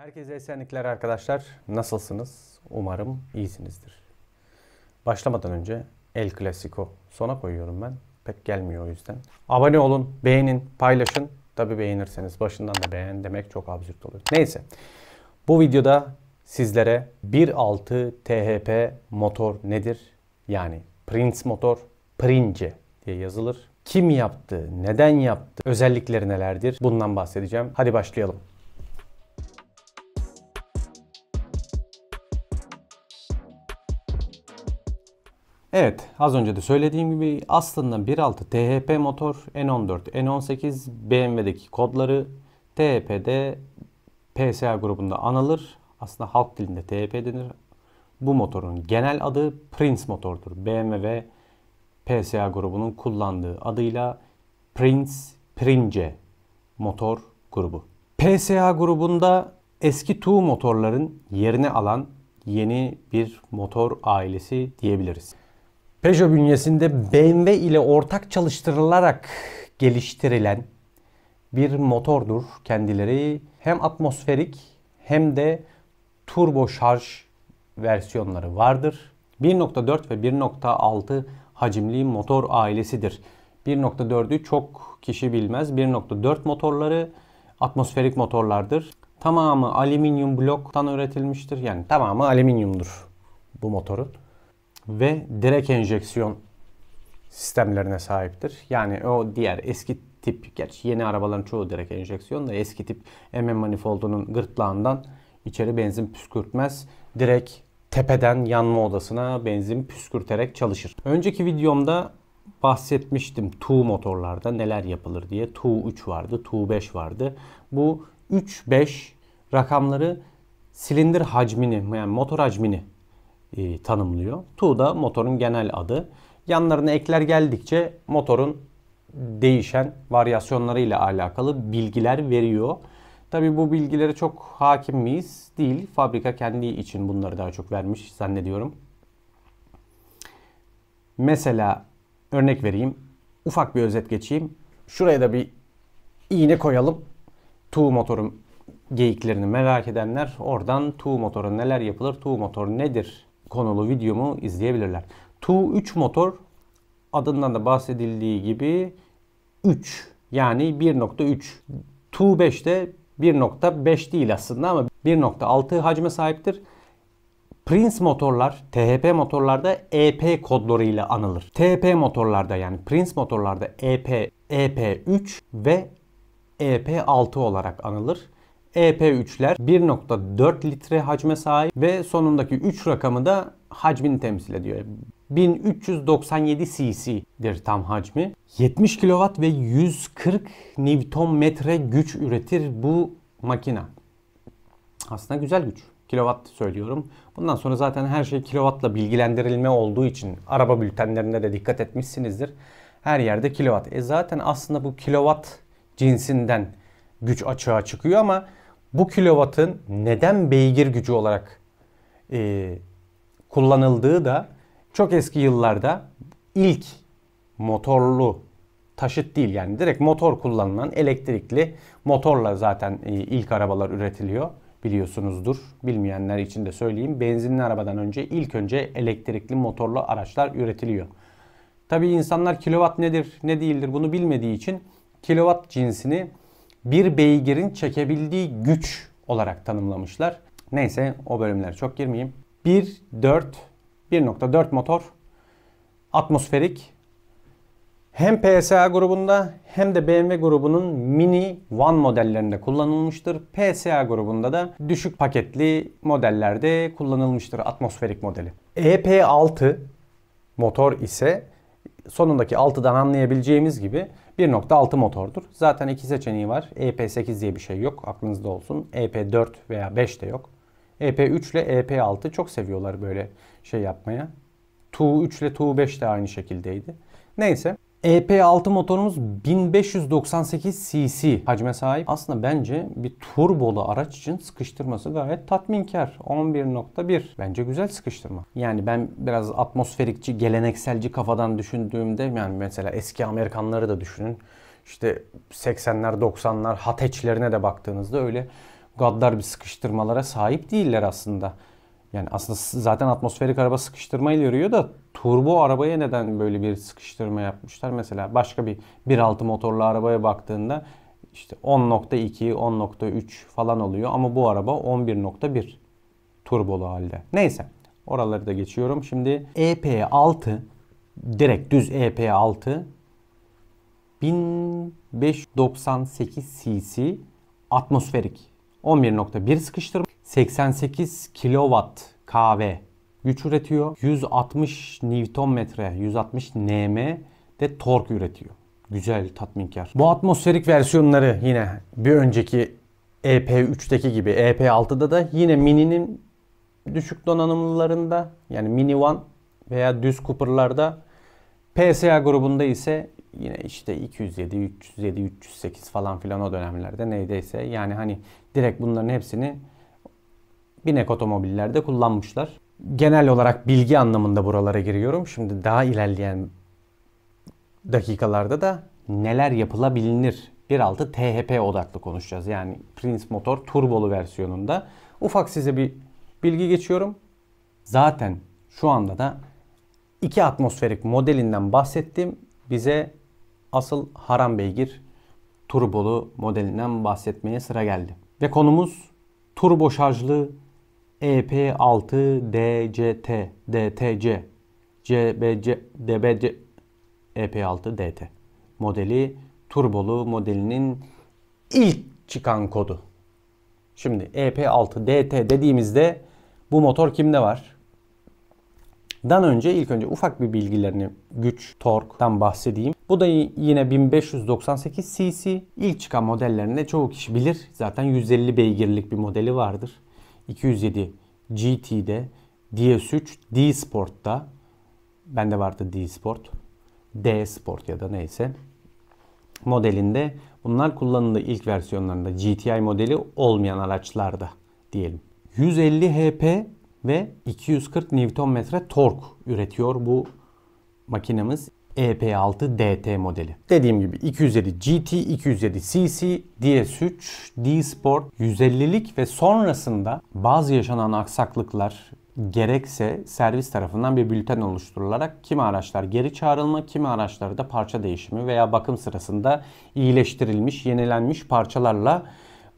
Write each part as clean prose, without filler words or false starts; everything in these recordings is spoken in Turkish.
Herkese esenlikler arkadaşlar. Nasılsınız? Umarım iyisinizdir. Başlamadan önce El Clasico sona koyuyorum ben. Pek gelmiyor o yüzden. Abone olun, beğenin, paylaşın. Tabi beğenirseniz başından da beğen demek çok absürt oluyor. Neyse. Bu videoda sizlere 1.6 THP motor nedir? Yani Prince motor, Prince diye yazılır. Kim yaptı, neden yaptı, özellikleri nelerdir? Bundan bahsedeceğim. Hadi başlayalım. Evet, az önce de söylediğim gibi aslında 1.6 THP motor, N14, N18 BMW'deki kodları THP'de PSA grubunda anılır. Aslında halk dilinde THP denir. Bu motorun genel adı Prince motordur. BMW PSA grubunun kullandığı adıyla Prince motor grubu. PSA grubunda eski TUV motorların yerini alan yeni bir motor ailesi diyebiliriz. Peugeot bünyesinde BMW ile ortak çalıştırılarak geliştirilen bir motordur kendileri. Hem atmosferik hem de turbo şarj versiyonları vardır. 1.4 ve 1.6 hacimli motor ailesidir. 1.4'ü çok kişi bilmez. 1.4 motorları atmosferik motorlardır. Tamamı alüminyum bloktan üretilmiştir. Yani tamamı alüminyumdur bu motorun. Ve direkt enjeksiyon sistemlerine sahiptir. Yani o diğer eski tip, gerçi yeni arabaların çoğu direkt enjeksiyon da eski tip MM manifoldunun gırtlağından içeri benzin püskürtmez. Direkt tepeden yanma odasına benzin püskürterek çalışır. Önceki videomda bahsetmiştim TUV motorlarda neler yapılır diye. TUV 3 vardı, TUV 5 vardı. Bu 3-5 rakamları silindir hacmini, yani motor hacmini tanımlıyor. TUV da motorun genel adı. Yanlarına ekler geldikçe motorun değişen varyasyonlarıyla alakalı bilgiler veriyor. Tabii bu bilgilere çok hakim miyiz? Değil. Fabrika kendi için bunları daha çok vermiş zannediyorum. Mesela örnek vereyim. Ufak bir özet geçeyim. Şuraya da bir iğne koyalım. TUV motorun geyiklerini merak edenler oradan TUV motoru neler yapılır, TUV motoru nedir konulu videomu izleyebilirler. TUV 3 motor adından da bahsedildiği gibi 3 yani 1.3. TUV 5 de 1.5 değil aslında ama 1.6 hacme sahiptir. Prince motorlar, THP motorlarda EP kodlarıyla anılır. THP motorlarda yani Prince motorlarda EP, EP3 ve EP6 olarak anılır. EP3'ler 1.4 litre hacme sahip ve sonundaki 3 rakamı da hacmini temsil ediyor. 1397 cc'dir tam hacmi. 70 kW ve 140 Nm güç üretir bu makina. Aslında güzel güç. Kilowatt söylüyorum. Bundan sonra zaten her şey kilowattla bilgilendirilme olduğu için araba bültenlerinde de dikkat etmişsinizdir. Her yerde kilowatt. Zaten aslında bu kilowatt cinsinden güç açığa çıkıyor ama bu kilowattın neden beygir gücü olarak kullanıldığı da çok eski yıllarda ilk motorlu taşıt değil yani direkt motor kullanılan elektrikli motorla zaten ilk arabalar üretiliyor. Biliyorsunuzdur. Bilmeyenler için de söyleyeyim. Benzinli arabadan önce ilk önce elektrikli motorlu araçlar üretiliyor. Tabii insanlar kilowatt nedir ne değildir bunu bilmediği için kilowatt cinsini bir beygirin çekebildiği güç olarak tanımlamışlar. Neyse o bölümlere çok girmeyeyim. 1.4 motor atmosferik hem PSA grubunda hem de BMW grubunun Mini One modellerinde kullanılmıştır. PSA grubunda da düşük paketli modellerde kullanılmıştır atmosferik modeli. EP6 motor ise sonundaki 6'dan anlayabileceğimiz gibi 1.6 motordur. Zaten iki seçeneği var. EP8 diye bir şey yok. Aklınızda olsun. EP4 veya 5 de yok. EP3 ile EP6 çok seviyorlar böyle şey yapmaya. TUV 3 ile TUV 5 de aynı şekildeydi. Neyse. EP6 motorumuz 1598 cc hacme sahip. Aslında bence bir turbolu araç için sıkıştırması gayet tatminkar. 11.1 bence güzel sıkıştırma. Yani ben biraz atmosferikçi, gelenekselci kafadan düşündüğümde yani mesela eski Amerikanları da düşünün. İşte 80'ler 90'lar hatch'lerine de baktığınızda öyle gaddar bir sıkıştırmalara sahip değiller aslında. Yani aslında zaten atmosferik araba sıkıştırmayla yürüyor da turbo arabaya neden böyle bir sıkıştırma yapmışlar? Mesela başka bir 1.6 motorlu arabaya baktığında işte 10.2, 10.3 falan oluyor ama bu araba 11.1 turbolu halde. Neyse, oraları da geçiyorum. Şimdi EP6, direkt düz EP6 1598 cc atmosferik 11.1 sıkıştırma, 88 kW kW güç üretiyor. 160 Nm, 160 Nm de tork üretiyor. Güzel, tatminkar. Bu atmosferik versiyonları yine bir önceki EP3'teki gibi EP6'da da yine Mini'nin düşük donanımlılarında, yani Mini One veya düz Cooper'larda, PSA grubunda ise yine işte 207, 307, 308 falan filan o dönemlerde neydeyse, yani hani direkt bunların hepsini binek otomobillerde kullanmışlar. Genel olarak bilgi anlamında buralara giriyorum. Şimdi daha ilerleyen dakikalarda da neler yapılabilir 1.6 THP odaklı konuşacağız. Yani Prince Motor turbolu versiyonunda. Ufak size bir bilgi geçiyorum. Zaten şu anda da 2 atmosferik modelinden bahsettim. Bize asıl haram beygir turbolu modelinden bahsetmeye sıra geldi. Ve konumuz turbo şarjlı EP6 DCT, DTC, CBC, DBC, EP6 DT modeli, turbolu modelinin ilk çıkan kodu. Şimdi EP6 DT dediğimizde bu motor kimde var? İlk önce ufak bir bilgilerini, güç, torktan bahsedeyim. Bu da yine 1598 cc. İlk çıkan modellerinde çoğu kişi bilir. Zaten 150 beygirlik bir modeli vardır. 207 GT'de, DS3, D Sport'ta, bende vardı D Sport, D Sport ya da neyse modelinde, bunlar kullanıldı ilk versiyonlarında, GTI modeli olmayan araçlarda diyelim. 150 HP ve 240 Nm tork üretiyor bu makinemiz, EP6 DT modeli. Dediğim gibi 207 GT, 207 CC, DS3, D Sport, 150'lik ve sonrasında bazı yaşanan aksaklıklar gerekse servis tarafından bir bülten oluşturularak kimi araçlar geri çağrılma, kimi araçlarda parça değişimi veya bakım sırasında iyileştirilmiş, yenilenmiş parçalarla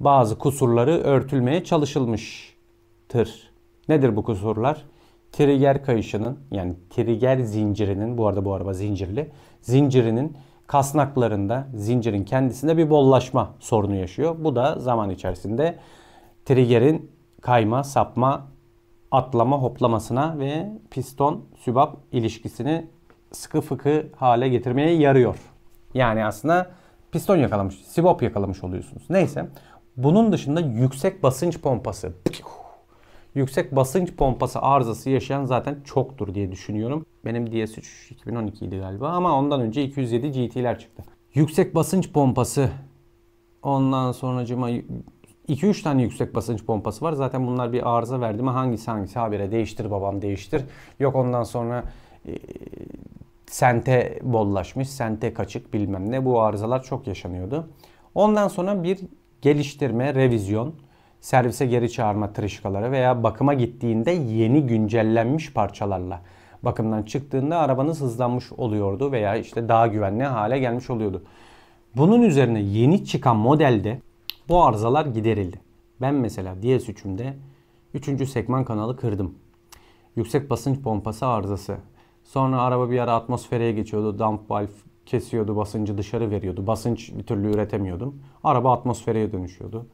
bazı kusurları örtülmeye çalışılmıştır. Nedir bu kusurlar? Trigger kayışının, yani trigger zincirinin, bu arada bu araba zincirli, zincirinin kasnaklarında, zincirin kendisinde bir bollaşma sorunu yaşıyor. Bu da zaman içerisinde triggerin kayma, sapma, atlama, hoplamasına ve piston sübap ilişkisini sıkı fıkı hale getirmeye yarıyor. Yani aslında piston yakalamış, sibop yakalamış oluyorsunuz. Neyse. Bunun dışında yüksek basınç pompası. Yüksek basınç pompası arızası yaşayan zaten çoktur diye düşünüyorum. Benim DS3 2012 idi galiba ama ondan önce 207 GT'ler çıktı. Yüksek basınç pompası. Ondan sonracıma 2-3 tane yüksek basınç pompası var. Zaten bunlar bir arıza verdi mi hangisi habire değiştir babam değiştir. Yok ondan sonra sente bollaşmış, sente kaçık bilmem ne, bu arızalar çok yaşanıyordu. Ondan sonra bir geliştirme, revizyon, servise geri çağırma tırışkaları veya bakıma gittiğinde yeni güncellenmiş parçalarla bakımdan çıktığında arabanız hızlanmış oluyordu veya işte daha güvenli hale gelmiş oluyordu. Bunun üzerine yeni çıkan modelde bu arızalar giderildi. Ben mesela DS3'ümde 3. sekman kanalı kırdım. Yüksek basınç pompası arızası. Sonra araba bir ara atmosferiğe geçiyordu. Dump valve kesiyordu, basıncı dışarı veriyordu. Basınç bir türlü üretemiyordum. Araba atmosferiğe dönüşüyordu.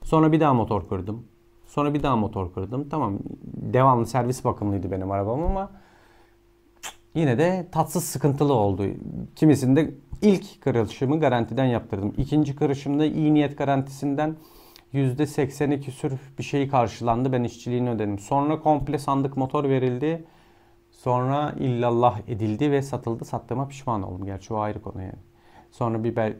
Sonra bir daha motor kırdım. Sonra bir daha motor kırdım. Tamam, devamlı servis bakımlıydı benim arabam ama yine de tatsız, sıkıntılı oldu. Kimisinde ilk kırışımı garantiden yaptırdım. İkinci kırışımda iyi niyet garantisinden %80'i küsür bir şeyi karşılandı. Ben işçiliğini ödedim. Sonra komple sandık motor verildi. Sonra illallah edildi ve satıldı. Sattığıma pişman oldum. Gerçi o ayrı konu yani. Sonra bir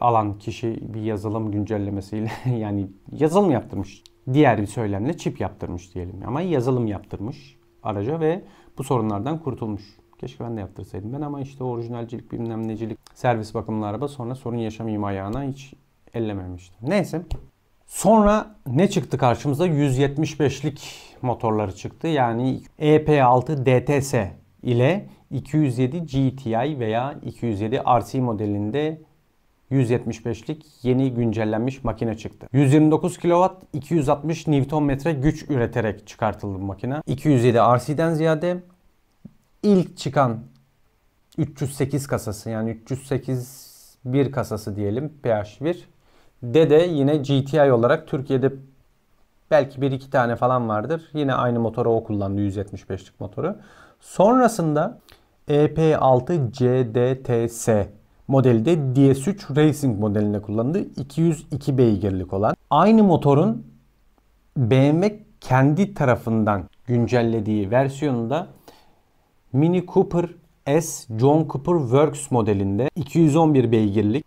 alan kişi bir yazılım güncellemesiyle yani yazılım yaptırmış. Diğer bir söylemle çip yaptırmış diyelim. Ama yazılım yaptırmış araca ve bu sorunlardan kurtulmuş. Keşke ben de yaptırsaydım ben ama işte orijinalcilik bilmem necilik servis bakımlı araba sonra sorun yaşamayayım ayağına hiç ellememiştim. Neyse. Sonra ne çıktı karşımıza? 175'lik motorları çıktı. Yani EP6 DTS ile 207 GTI veya 207 RC modelinde 175'lik yeni güncellenmiş makine çıktı. 129 kW, 260 Nm güç üreterek çıkartıldı bu makine. 207 RC'den ziyade ilk çıkan 308 kasası, yani 308 1 kasası diyelim, PH1 de yine GTI olarak Türkiye'de belki 1-2 tane falan vardır. Yine aynı motoru o kullandı, 175'lik motoru. Sonrasında EP6 CDTS modeli de DS3 Racing modelinde kullandı. 202 beygirlik olan. Aynı motorun BMW kendi tarafından güncellediği versiyonunda Mini Cooper S John Cooper Works modelinde 211 beygirlik,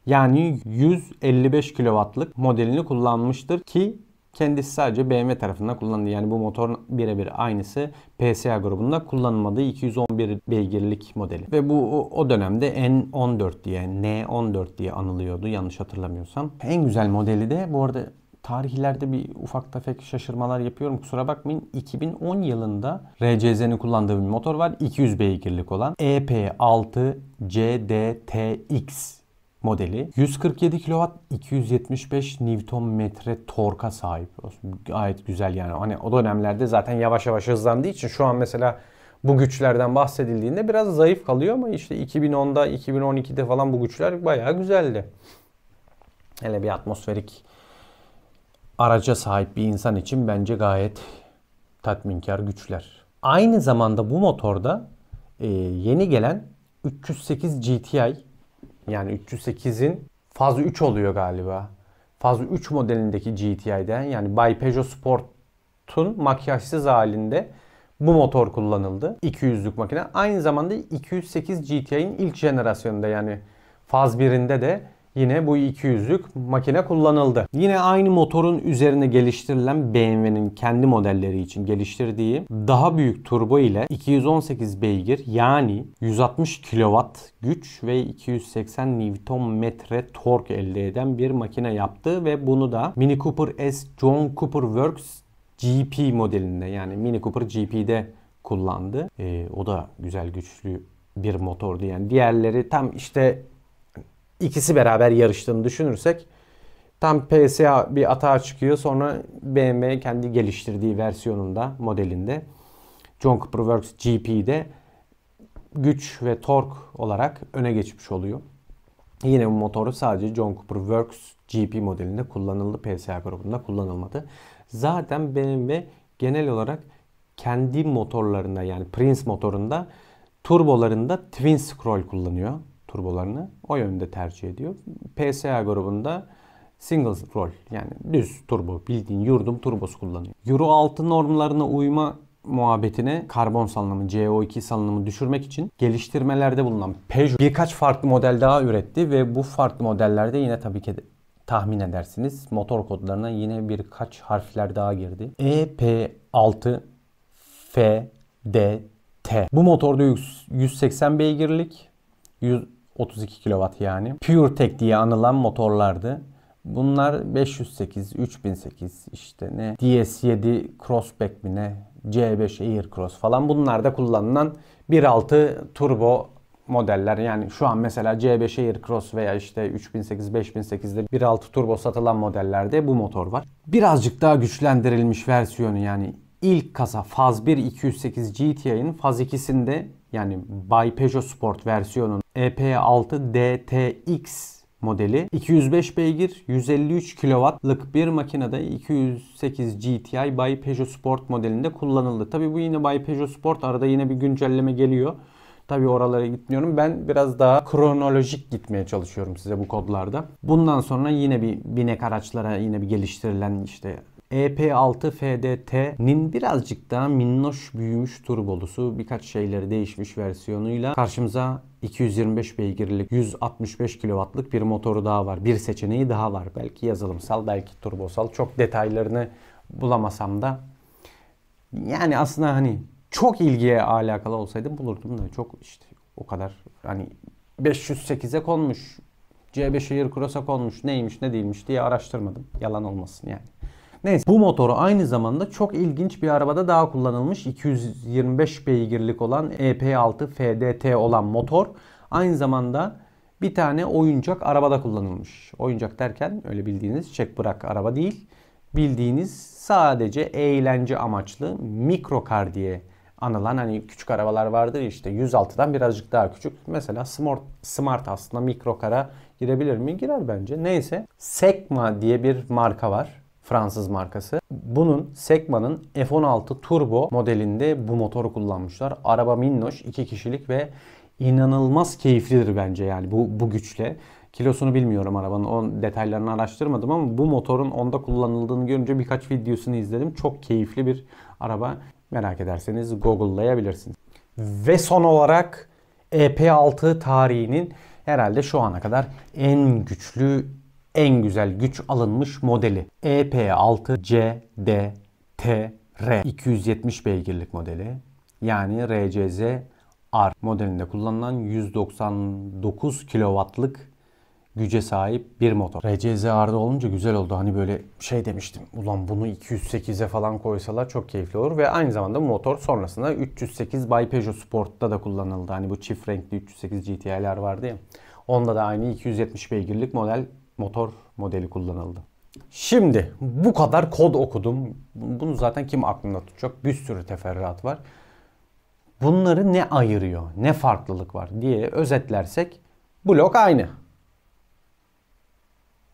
yani 155 kW'lık modelini kullanmıştır ki kendisi sadece BMW tarafından kullanıldı. Yani bu motorun birebir aynısı PSA grubunda kullanılmadığı 211 beygirlik modeli. Ve bu o dönemde N14 diye, N14 diye anılıyordu yanlış hatırlamıyorsam. En güzel modeli de bu arada, tarihlerde bir ufak tefek şaşırmalar yapıyorum, kusura bakmayın. 2010 yılında RCZ'nin kullandığı bir motor var. 200 beygirlik olan EP6 CDTX modeli. 147 kW, 275 Nm torka sahip. Gayet güzel yani. Hani o dönemlerde zaten yavaş yavaş hızlandığı için şu an mesela bu güçlerden bahsedildiğinde biraz zayıf kalıyor ama işte 2010'da, 2012'de falan bu güçler bayağı güzeldi. Hele bir atmosferik araca sahip bir insan için bence gayet tatminkar güçler. Aynı zamanda bu motorda yeni gelen 308 GTI, yani 308'in faz 3 oluyor galiba. Faz 3 modelindeki GTI'den, yani By Peugeot Sport'un makyajsız halinde bu motor kullanıldı. 200'lük makine. Aynı zamanda 208 GTI'nin ilk jenerasyonunda, yani faz 1'inde de yine bu 200'lük makine kullanıldı. Yine aynı motorun üzerine geliştirilen BMW'nin kendi modelleri için geliştirdiği daha büyük turbo ile 218 beygir, yani 160 kW güç ve 280 Nm tork elde eden bir makine yaptı ve bunu da Mini Cooper S John Cooper Works GP modelinde, yani Mini Cooper GP'de kullandı. O da güzel, güçlü bir motordu. Yani diğerleri tam işte İkisi beraber yarıştığını düşünürsek tam PSA bir atağa çıkıyor. Sonra BMW kendi geliştirdiği versiyonunda, modelinde John Cooper Works GP'de güç ve tork olarak öne geçmiş oluyor. Yine bu motoru sadece John Cooper Works GP modelinde kullanıldı. PSA grubunda kullanılmadı. Zaten BMW genel olarak kendi motorlarında, yani Prince motorunda, turbolarında twin scroll kullanıyor. Turbolarını o yönde tercih ediyor. PSA grubunda single scroll, yani düz turbo, bildiğin yurdum turbosu kullanıyor. Euro 6 normlarına uyma muhabbetine, karbon salınımı, CO2 salınımı düşürmek için geliştirmelerde bulunan Peugeot birkaç farklı model daha üretti ve bu farklı modellerde yine tabii ki tahmin edersiniz motor kodlarına yine birkaç harfler daha girdi. EP6 FDT. Bu motorda 180 beygirlik, 132 kW, yani PureTech diye anılan motorlardı. Bunlar 508, 3008, işte ne DS7 Crossback mi ne, C5 Aircross falan, bunlarda kullanılan 1.6 turbo modeller. Yani şu an mesela C5 Aircross veya işte 3008, 5008'de 1.6 turbo satılan modellerde bu motor var. Birazcık daha güçlendirilmiş versiyonu, yani ilk kasa Faz 1 208 GTI'nin Faz 2'sinde, yani By Peugeot Sport versiyonun EP6 DTX modeli 205 beygir, 153 kW'lık bir makinede 208 GTI By Peugeot Sport modelinde kullanıldı. Tabii bu yine By Peugeot Sport, arada yine bir güncelleme geliyor. Tabii oralara gitmiyorum. Ben biraz daha kronolojik gitmeye çalışıyorum size bu kodlarda. Bundan sonra yine bir binek araçlara yine bir geliştirilen işte EP6 FDT'nin birazcık daha minnoş büyümüş turbolusu, birkaç şeyleri değişmiş versiyonuyla karşımıza 225 beygirlik 165 kW'lık bir motoru daha var. Bir seçeneği daha var. Belki yazılımsal, belki turbosal. Çok detaylarını bulamasam da, yani aslında hani çok ilgiye alakalı olsaydı bulurdum da, çok işte o kadar hani 508'e konmuş, C5 Aircross'a konmuş, neymiş ne değilmiş diye araştırmadım. Yalan olmasın yani. Neyse, bu motoru aynı zamanda çok ilginç bir arabada daha kullanılmış. 225 beygirlik olan EP6 FDT olan motor aynı zamanda bir tane oyuncak arabada kullanılmış. Oyuncak derken öyle bildiğiniz çek bırak araba değil. Bildiğiniz sadece eğlence amaçlı mikrokar diye anılan, hani küçük arabalar vardır işte 106'dan birazcık daha küçük. Mesela Smart aslında mikrokara girebilir mi? Girer bence. Neyse. Sekma diye bir marka var. Fransız markası. Bunun Sekma'nın F16 Turbo modelinde bu motoru kullanmışlar. Araba minnoş, 2 kişilik ve inanılmaz keyiflidir bence yani bu güçle. Kilosunu bilmiyorum arabanın, o detaylarını araştırmadım ama bu motorun onda kullanıldığını görünce birkaç videosunu izledim. Çok keyifli bir araba. Merak ederseniz Google'layabilirsiniz. Ve son olarak EP6 tarihinin herhalde şu ana kadar en güçlü, en güzel güç alınmış modeli. EP6 CDTR 270 beygirlik modeli. Yani RCZ R modelinde kullanılan 199 kW'lık güce sahip bir motor. RCZ-R'da olunca güzel oldu. Hani böyle şey demiştim. Ulan bunu 208'e falan koysalar çok keyifli olur. Ve aynı zamanda bu motor sonrasında 308 by Peugeot Sport'ta da kullanıldı. Hani bu çift renkli 308 GTI'ler vardı ya. Onda da aynı 270 beygirlik motor modeli kullanıldı. Şimdi bu kadar kod okudum. Bunu zaten kim aklında tutacak? Bir sürü teferruat var. Bunları ne ayırıyor? Ne farklılık var diye özetlersek blok aynı.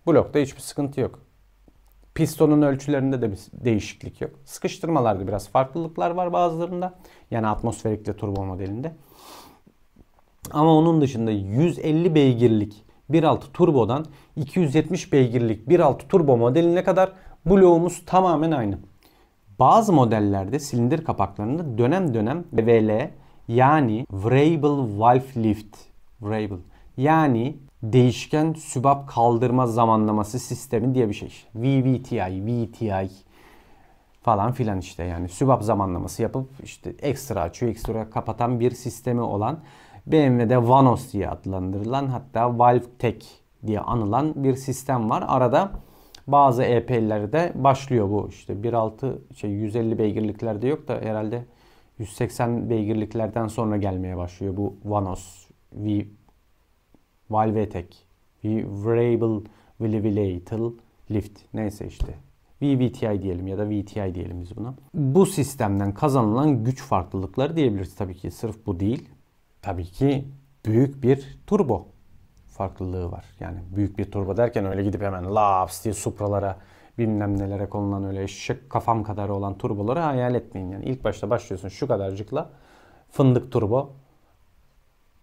Blokta hiçbir sıkıntı yok. Pistonun ölçülerinde de bir değişiklik yok. Sıkıştırmalarda biraz farklılıklar var bazılarında. Yani atmosferikle turbo modelinde. Ama onun dışında 150 beygirlik 1.6 turbodan 270 beygirlik 1.6 turbo modeline kadar bloğumuz tamamen aynı. Bazı modellerde silindir kapaklarında dönem dönem VVL yani Variable Valve Lift yani değişken sübap kaldırma zamanlaması sistemi diye bir şey. VTI falan filan işte, yani sübap zamanlaması yapıp işte ekstra açıyor, ekstra kapatan bir sistemi olan, BMW'de Vanos diye adlandırılan, hatta ValveTech diye anılan bir sistem var. Arada bazı EP'lerde başlıyor bu işte 1.6 150 beygirliklerde yok da herhalde 180 beygirliklerden sonra gelmeye başlıyor bu Vanos ValveTech Variable Volatile Lift, neyse işte VVTI diyelim ya da VTI diyelim biz buna. Bu sistemden kazanılan güç farklılıkları diyebiliriz. Tabii ki sırf bu değil. Tabii ki büyük bir turbo farklılığı var. Yani büyük bir turbo derken öyle gidip hemen laps diye Supra'lara bilmem nelere konulan öyle eşek kafam kadar olan turboları hayal etmeyin. Yani ilk başta başlıyorsun şu kadarcıkla fındık turbo.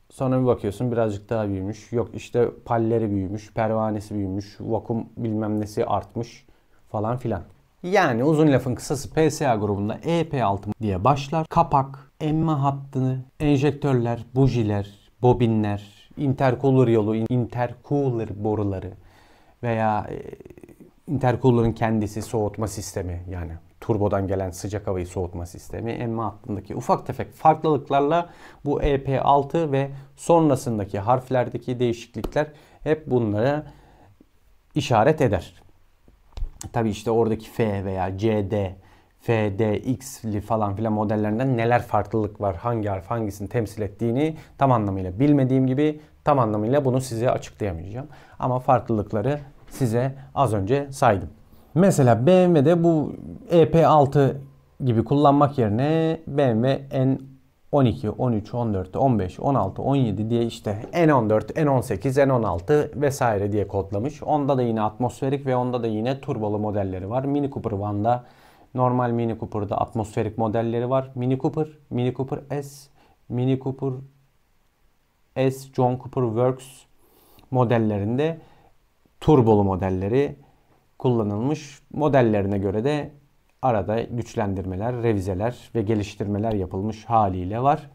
Sonra bir bakıyorsun birazcık daha büyümüş. Yok işte palleri büyümüş, pervanesi büyümüş, vakum bilmem nesi artmış falan filan. Yani uzun lafın kısası PSA grubunda EP6 diye başlar. Kapak, emme hattını, enjektörler, bujiler, bobinler, intercooler yolu, intercooler boruları veya intercooler'ın kendisi soğutma sistemi, yani turbodan gelen sıcak havayı soğutma sistemi, emme hattındaki ufak tefek farklılıklarla bu EP6 ve sonrasındaki harflerdeki değişiklikler hep bunlara işaret eder. Tabi işte oradaki F veya CD, FDX'li falan filan modellerinden neler farklılık var, hangi harf hangisini temsil ettiğini tam anlamıyla bilmediğim gibi tam anlamıyla bunu size açıklayamayacağım. Ama farklılıkları size az önce saydım. Mesela BMW'de bu EP6 gibi kullanmak yerine BMW N12, 13, 14, 15, 16, 17 diye işte N14, N18, N16 vesaire diye kodlamış. Onda da yine atmosferik ve onda da yine turbolu modelleri var. Mini Cooper One'da, normal Mini Cooper'da atmosferik modelleri var. Mini Cooper, Mini Cooper S, Mini Cooper S, John Cooper Works modellerinde turbolu modelleri kullanılmış. Modellerine göre de arada güçlendirmeler, revizeler ve geliştirmeler yapılmış haliyle var.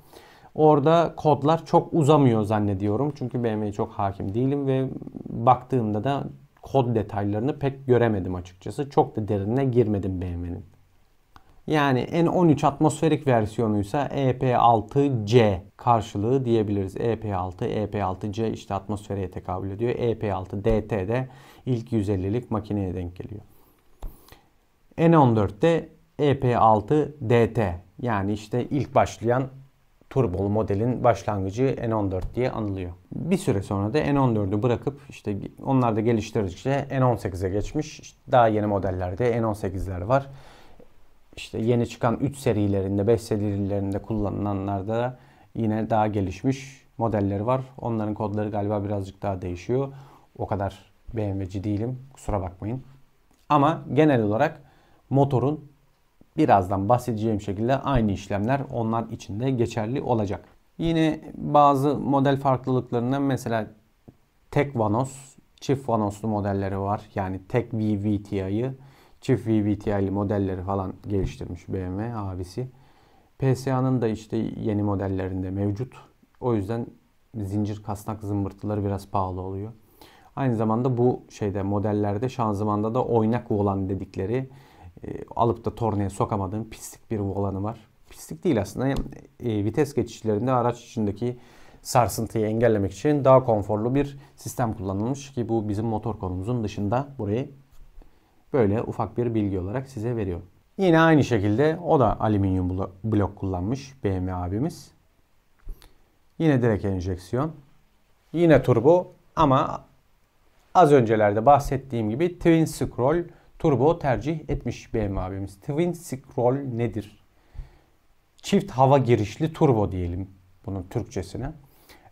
Orada kodlar çok uzamıyor zannediyorum. Çünkü BMW'ye çok hakim değilim ve baktığımda da kod detaylarını pek göremedim açıkçası. Çok da derinine girmedim BMW'nin. Yani N13 atmosferik versiyonuysa EP6C karşılığı diyebiliriz. EP6, EP6C işte atmosferiye tekabül ediyor. EP6DT de ilk 150'lik makineye denk geliyor. N14'te EP6DT yani işte ilk başlayan turbolu modelin başlangıcı N14 diye anılıyor. Bir süre sonra da N14'ü bırakıp işte onlar da geliştirdikçe N18'e geçmiş. İşte daha yeni modellerde N18'ler var. İşte yeni çıkan 3 serilerinde, 5 serilerinde kullanılanlarda da yine daha gelişmiş modelleri var. Onların kodları galiba birazcık daha değişiyor. O kadar BMW'ci değilim. Kusura bakmayın. Ama genel olarak motorun birazdan bahsedeceğim şekilde aynı işlemler onlar için de geçerli olacak. Yine bazı model farklılıklarından mesela tek vanos, çift vanoslu modelleri var. Yani tek VVTI'yi, çift VVTI'li modelleri falan geliştirmiş BMW abisi. PSA'nın da işte yeni modellerinde mevcut. O yüzden zincir kasnak zımbırtıları biraz pahalı oluyor. Aynı zamanda bu modellerde şanzımanda da oynak volan dedikleri alıp da tornaya sokamadığım pislik bir volanı var. Pislik değil aslında. Vites geçişlerinde araç içindeki sarsıntıyı engellemek için daha konforlu bir sistem kullanılmış ki bu bizim motor konumuzun dışında, burayı böyle ufak bir bilgi olarak size veriyorum. Yine aynı şekilde o da alüminyum blok kullanmış BMW abimiz. Yine direkt enjeksiyon. Yine turbo ama az öncelerde bahsettiğim gibi Twin Scroll turbo tercih etmiş BMW abimiz. Twin Scroll nedir? Çift hava girişli turbo diyelim bunun Türkçesine.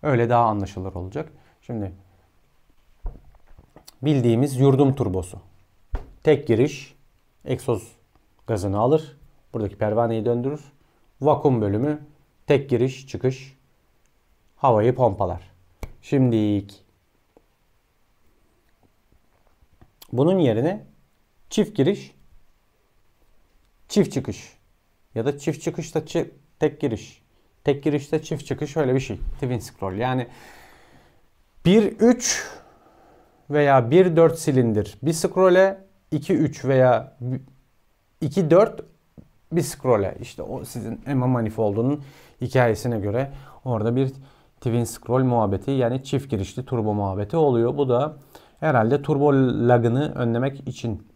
Öyle daha anlaşılır olacak. Şimdi bildiğimiz yurdum turbosu. Tek giriş, egzoz gazını alır. Buradaki pervaneyi döndürür. Vakum bölümü, tek giriş, çıkış, havayı pompalar. Şimdi bunun yerine çift giriş, çift çıkış ya da çift çıkışta tek giriş. Tek girişte çift çıkış, öyle bir şey. Twin Scroll. Yani 1.3 veya 1.4 silindir bir scroll'e, 2.3 veya 2.4 bir scroll'e. İşte o sizin EMA manifoldunun hikayesine göre orada bir Twin Scroll muhabbeti, yani çift girişli turbo muhabbeti oluyor. Bu da herhalde turbo lagını önlemek için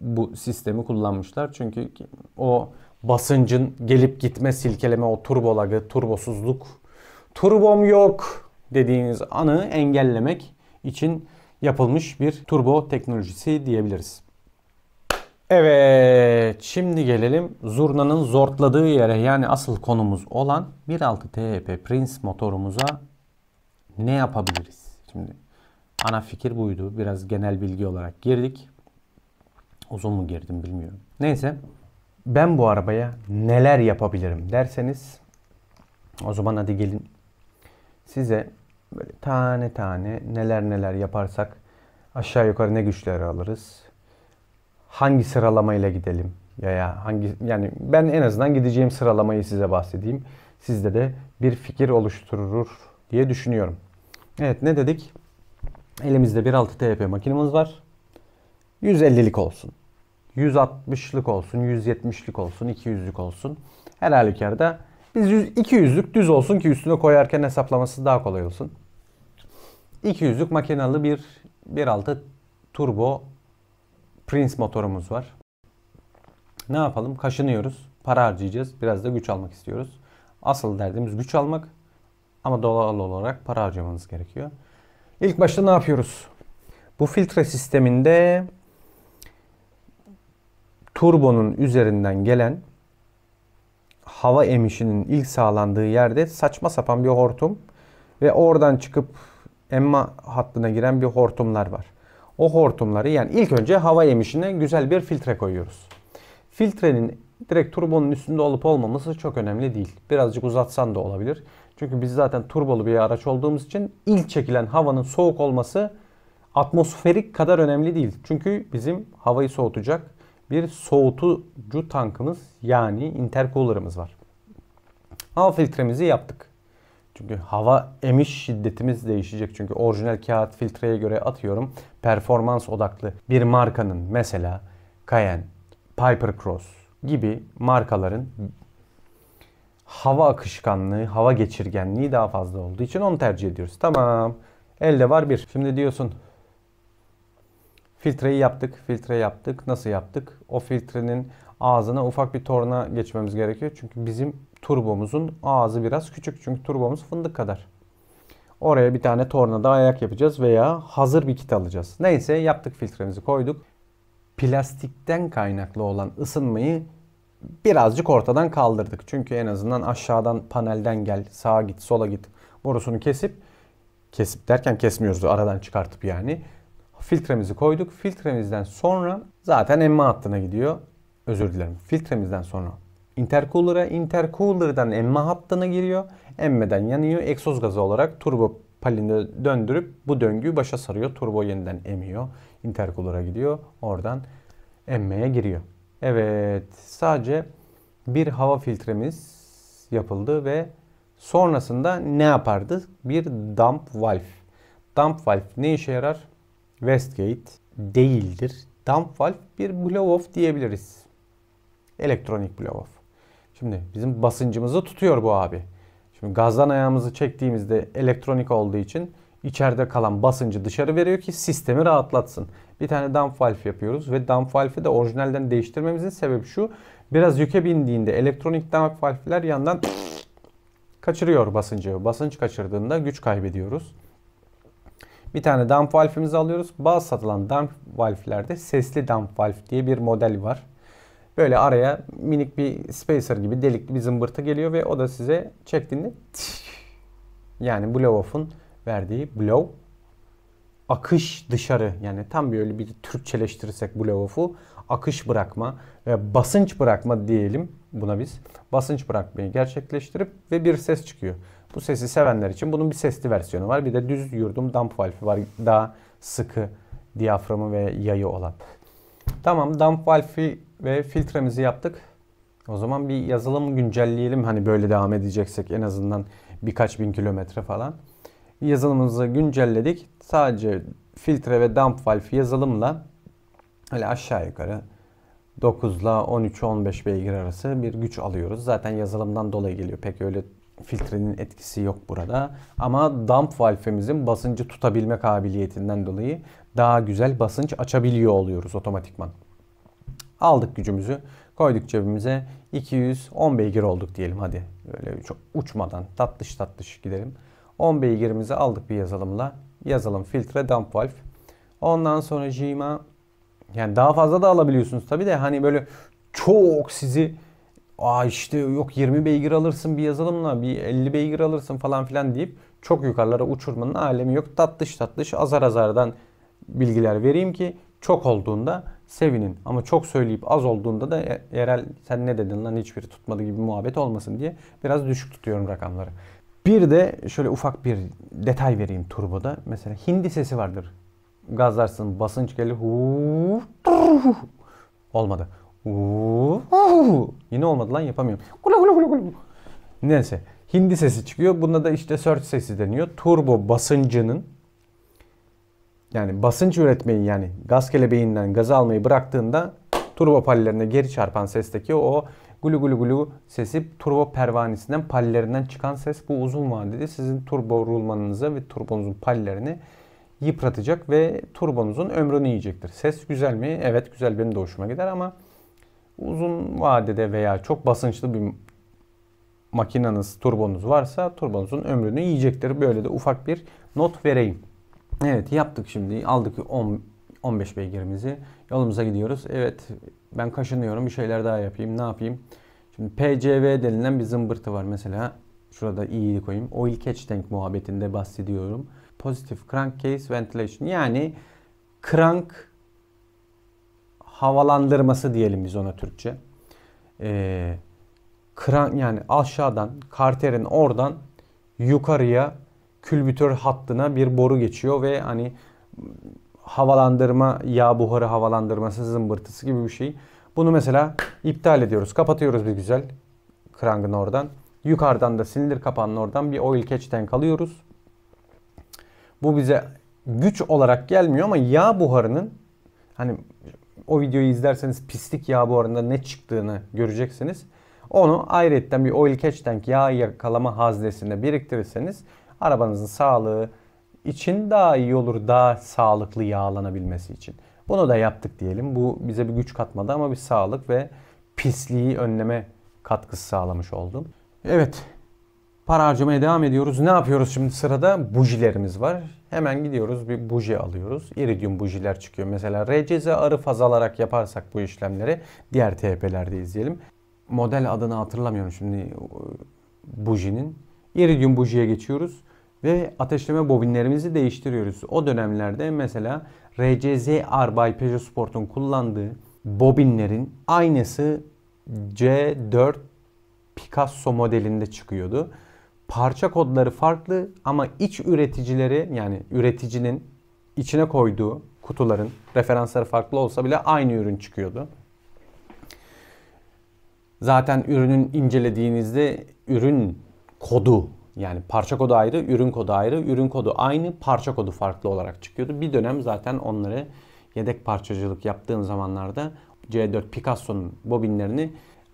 bu sistemi kullanmışlar. Çünkü o basıncın gelip gitme, silkeleme, o turbo lagı, turbosuzluk, turbom yok dediğiniz anı engellemek için yapılmış bir turbo teknolojisi diyebiliriz. Evet, şimdi gelelim zurnanın zortladığı yere, yani asıl konumuz olan 1.6 TEP Prince motorumuza ne yapabiliriz? Şimdi ana fikir buydu. Biraz genel bilgi olarak girdik. Uzun mu girdim bilmiyorum. Neyse, ben bu arabaya neler yapabilirim derseniz, o zaman hadi gelin size böyle tane tane neler yaparsak aşağı yukarı ne güçleri alırız, hangi sıralamayla gidelim yani ben en azından gideceğim sıralamayı size bahsedeyim. Sizde de bir fikir oluşturur diye düşünüyorum. Evet, ne dedik? Elimizde 1.6 TEP makinemiz var. 150'lik olsun, 160'lık olsun, 170'lik olsun, 200'lük olsun. Her halükarda biz 200'lük düz olsun ki üstüne koyarken hesaplaması daha kolay olsun. 200'lük makinalı bir 1.6 turbo Prince motorumuz var. Ne yapalım? Kaşınıyoruz. Para harcayacağız. Biraz da güç almak istiyoruz. Asıl derdimiz güç almak. Ama doğal olarak para harcamanız gerekiyor. İlk başta ne yapıyoruz? Bu filtre sisteminde turbonun üzerinden gelen hava emişinin ilk sağlandığı yerde saçma sapan bir hortum ve oradan çıkıp emma hattına giren bir hortumlar var. O hortumları, yani ilk önce hava emişine güzel bir filtre koyuyoruz. Filtrenin direkt turbonun üstünde olup olmaması çok önemli değil. Birazcık uzatsan da olabilir. Çünkü biz zaten turbolu bir araç olduğumuz için ilk çekilen havanın soğuk olması atmosferik kadar önemli değil. Çünkü bizim havayı soğutacak bir soğutucu tankımız, yani intercooler'ımız var. Hava filtremizi yaptık. Çünkü hava emiş şiddetimiz değişecek. Çünkü orijinal kağıt filtreye göre, atıyorum, performans odaklı bir markanın, mesela Cayenne, Piper Cross, gibi markaların hava akışkanlığı, hava geçirgenliği daha fazla olduğu için onu tercih ediyoruz. Tamam. Elde var bir. Şimdi diyorsun filtreyi yaptık. Filtre yaptık. Nasıl yaptık? O filtrenin ağzına ufak bir torna geçmemiz gerekiyor. Çünkü bizim turbomuzun ağzı biraz küçük. Çünkü turbomuz fındık kadar. Oraya bir tane tornada ayak yapacağız veya hazır bir kit alacağız. Neyse yaptık, filtremizi koyduk. Plastikten kaynaklı olan ısınmayı birazcık ortadan kaldırdık. Çünkü en azından aşağıdan panelden gel, sağa git, sola git borusunu kesip derken kesmiyoruz, aradan çıkartıp yani. Filtremizi koyduk. Filtremizden sonra zaten emme hattına gidiyor. Özür dilerim. Filtremizden sonra intercooler'a, intercooler'dan emme hattına giriyor. Emmeden yanıyor. Egzoz gazı olarak turbo palini döndürüp bu döngüyü başa sarıyor. Turbo yeniden emiyor. Intercooler'a gidiyor. Oradan emmeye giriyor. Evet, sadece bir hava filtremiz yapıldı ve sonrasında ne yapardı? Bir dump valve. Dump valve ne işe yarar? Wastegate değildir. Dump valve bir blow-off diyebiliriz. Elektronik blow-off. Şimdi bizim basıncımızı tutuyor bu abi. Şimdi gazdan ayağımızı çektiğimizde elektronik olduğu için içeride kalan basıncı dışarı veriyor ki sistemi rahatlatsın. Bir tane dump valve yapıyoruz ve dump valve'i de orijinalden değiştirmemizin sebebi şu. Biraz yüke bindiğinde elektronik dump valve'ler yandan kaçırıyor basıncı. Basınç kaçırdığında güç kaybediyoruz. Bir tane dump valve'imizi alıyoruz. Bazı satılan dump valve'lerde sesli dump valve diye bir model var. Böyle araya minik bir spacer gibi delikli bir zımbırtı geliyor ve o da size çektiğinde yani blow-off'un verdiği blow, akış dışarı, yani tam böyle bir Türkçeleştirirsek blow-off'u akış bırakma ve basınç bırakma diyelim buna biz. Basınç bırakmayı gerçekleştirip ve bir ses çıkıyor. Bu sesi sevenler için bunun bir sesli versiyonu var. Bir de düz yurdum dump valve var. Daha sıkı diyaframı ve yayı olan. Tamam, dump valve'i ve filtremizi yaptık. O zaman bir yazılım güncelleyelim. Hani böyle devam edeceksek en azından birkaç bin kilometre falan. Yazılımımızı güncelledik. Sadece filtre ve dump valve yazılımla öyle aşağı yukarı 9 ile 13-15 beygir arası bir güç alıyoruz. Zaten yazılımdan dolayı geliyor. Pek öyle filtrenin etkisi yok burada. Ama dump valve'imizin basıncı tutabilme kabiliyetinden dolayı daha güzel basınç açabiliyor oluyoruz otomatikman. Aldık gücümüzü, koyduk cebimize, 210 beygir olduk diyelim hadi. Böyle çok uçmadan tatlış tatlış gidelim. 10 beygirimizi aldık bir yazılımla. Yazılım, filtre, dump valve. Ondan sonra cima, yani daha fazla da alabiliyorsunuz tabi de hani böyle çok sizi işte yok 20 beygir alırsın bir yazılımla, bir 50 beygir alırsın falan filan deyip çok yukarılara uçurmanın alemi yok. Tatlış tatlış azar azardan bilgiler vereyim ki çok olduğunda sevinin. Ama çok söyleyip az olduğunda da yerel sen ne dedin lan hiçbiri tutmadı gibi muhabbet olmasın diye biraz düşük tutuyorum rakamları. Bir de şöyle ufak bir detay vereyim turboda. Mesela hindi sesi vardır. Gazlarsın, basınç gelir. Olmadı. Yine olmadı lan, yapamıyorum. Neyse. Hindi sesi çıkıyor. Bunda da işte surge sesi deniyor. Turbo basıncının, yani basınç üretmeyi, yani gaz kelebeğinden gazı almayı bıraktığında turbo pallerine geri çarpan sesteki o gulu gulu gulu sesi turbo pervanesinden, pallerinden çıkan ses. Bu uzun vadede sizin turbo rulmanınıza ve turbonuzun pallerini yıpratacak ve turbonuzun ömrünü yiyecektir. Ses güzel mi? Evet güzel, benim de hoşuma gider ama uzun vadede veya çok basınçlı bir makineniz, turbonuz varsa turbonuzun ömrünü yiyecektir. Böyle de ufak bir not vereyim. Evet, yaptık şimdi. Aldık 15 beygirimizi. Yolumuza gidiyoruz. Evet, ben kaşınıyorum. Bir şeyler daha yapayım. Ne yapayım? Şimdi PCV denilen bir zımbırtı var. Mesela şurada iyi koyayım. Oil Catch Tank muhabbetinde bahsediyorum. Positive Crankcase Ventilation. Yani crank havalandırması diyelim biz ona Türkçe. Yani aşağıdan, karterin oradan yukarıya külbütör hattına bir boru geçiyor ve hani havalandırma, yağ buharı havalandırması zımbırtısı gibi bir şey. Bunu mesela iptal ediyoruz. Kapatıyoruz bir güzel krangın oradan. Yukarıdan da silindir kapağının oradan bir oil catch tank alıyoruz. Bu bize güç olarak gelmiyor ama yağ buharının, hani O videoyu izlerseniz pislik yağ buharında ne çıktığını göreceksiniz. Onu ayrıyetten bir oil catch tank yağ yakalama haznesinde biriktirirseniz arabanızın sağlığı için daha iyi olur. Daha sağlıklı yağlanabilmesi için. Bunu da yaptık diyelim. Bu bize bir güç katmadı ama bir sağlık ve pisliği önleme katkısı sağlamış oldum. Evet. Para harcamaya devam ediyoruz. Ne yapıyoruz şimdi sırada? Bujilerimiz var. Hemen gidiyoruz bir buji alıyoruz. İridium bujiler çıkıyor. Mesela RCZ arı faz alarak yaparsak bu işlemleri diğer THP'lerde izleyelim. Model adını hatırlamıyorum şimdi bujinin. İridium bujiye geçiyoruz ve ateşleme bobinlerimizi değiştiriyoruz. O dönemlerde mesela RCZ-R by Peugeot Sport'un kullandığı bobinlerin aynısı C4 Picasso modelinde çıkıyordu. Parça kodları farklı ama iç üreticileri, yani üreticinin içine koyduğu kutuların referansları farklı olsa bile aynı ürün çıkıyordu. Zaten ürünün incelediğinizde ürün kodu, yani parça kodu ayrı, ürün kodu ayrı, ürün kodu aynı, parça kodu farklı olarak çıkıyordu. Bir dönem zaten onları yedek parçacılık yaptığım zamanlarda C4 Picasso'nun bobinlerini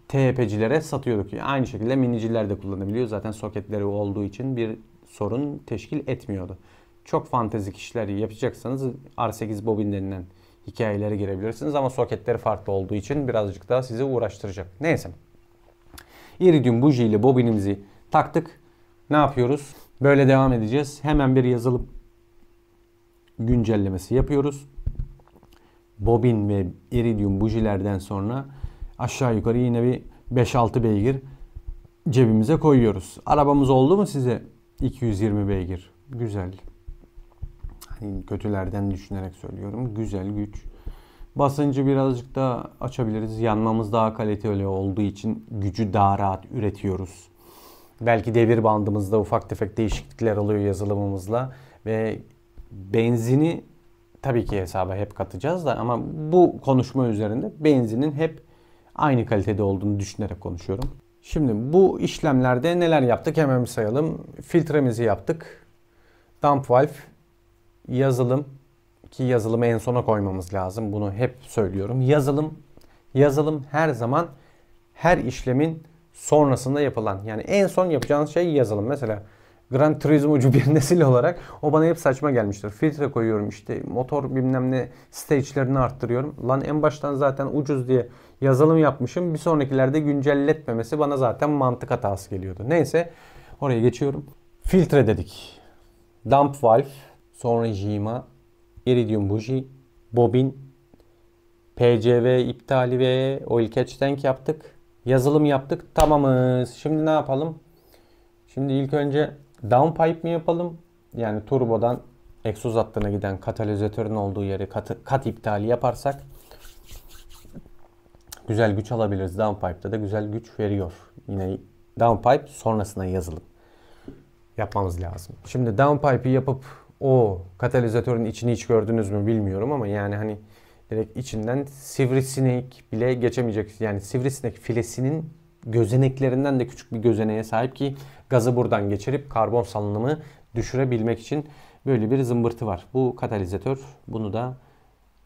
THP'cilere satıyorduk. Yani aynı şekilde miniciler de kullanabiliyor. Zaten soketleri olduğu için bir sorun teşkil etmiyordu. Çok fantezik işler yapacaksanız R8 bobinlerinden hikayelere girebilirsiniz ama soketleri farklı olduğu için birazcık daha sizi uğraştıracak. Neyse. Iridium buji ile bobinimizi taktık. Ne yapıyoruz? Böyle devam edeceğiz. Hemen bir yazılım güncellemesi yapıyoruz. Bobin ve iridium bujilerden sonra aşağı yukarı yine bir 5-6 beygir cebimize koyuyoruz. Arabamız oldu mu size 220 beygir? Güzel. Hani kötülerden düşünerek söylüyorum. Güzel güç. Basıncı birazcık daha açabiliriz. Yanmamız daha kaliteli olduğu için gücü daha rahat üretiyoruz. Belki devir bandımızda ufak tefek değişiklikler oluyor yazılımımızla ve benzini tabii ki hesaba hep katacağız da ama bu konuşma üzerinde benzinin hep aynı kalitede olduğunu düşünerek konuşuyorum. Şimdi bu işlemlerde neler yaptık hemen bir sayalım. Filtremizi yaptık. Dump valve, yazılım ki yazılımı en sona koymamız lazım. Bunu hep söylüyorum. Yazılım her zaman her işlemin sonrasında yapılan. Yani en son yapacağınız şey yazılım. Mesela Gran Turismo'cu bir nesil olarak o bana hep saçma gelmiştir. Filtre koyuyorum işte motor bilmem ne stage'lerini arttırıyorum. Lan en baştan zaten ucuz diye yazılım yapmışım. Bir sonrakilerde güncelletmemesi bana zaten mantık hatası geliyordu. Neyse oraya geçiyorum. Filtre dedik. Dump valve, sonra JIMA, iridium buji, bobin, PCV iptali ve oil catch tank yaptık. Yazılım yaptık. Tamamız. Şimdi ne yapalım? Şimdi ilk önce downpipe mi yapalım? Yani turbodan egzoz hattına giden katalizatörün olduğu yeri kat iptali yaparsak güzel güç alabiliriz. Downpipe'da da güzel güç veriyor. Yine downpipe sonrasında yazılım yapmamız lazım. Şimdi downpipe'ı yapıp o katalizatörün içini hiç gördünüz mü bilmiyorum ama yani hani direkt içinden sivrisinek bile geçemeyecek. Yani sivrisinek filesinin gözeneklerinden de küçük bir gözeneğe sahip ki gazı buradan geçirip karbon salınımı düşürebilmek için böyle bir zımbırtı var. Bu katalizatör, bunu da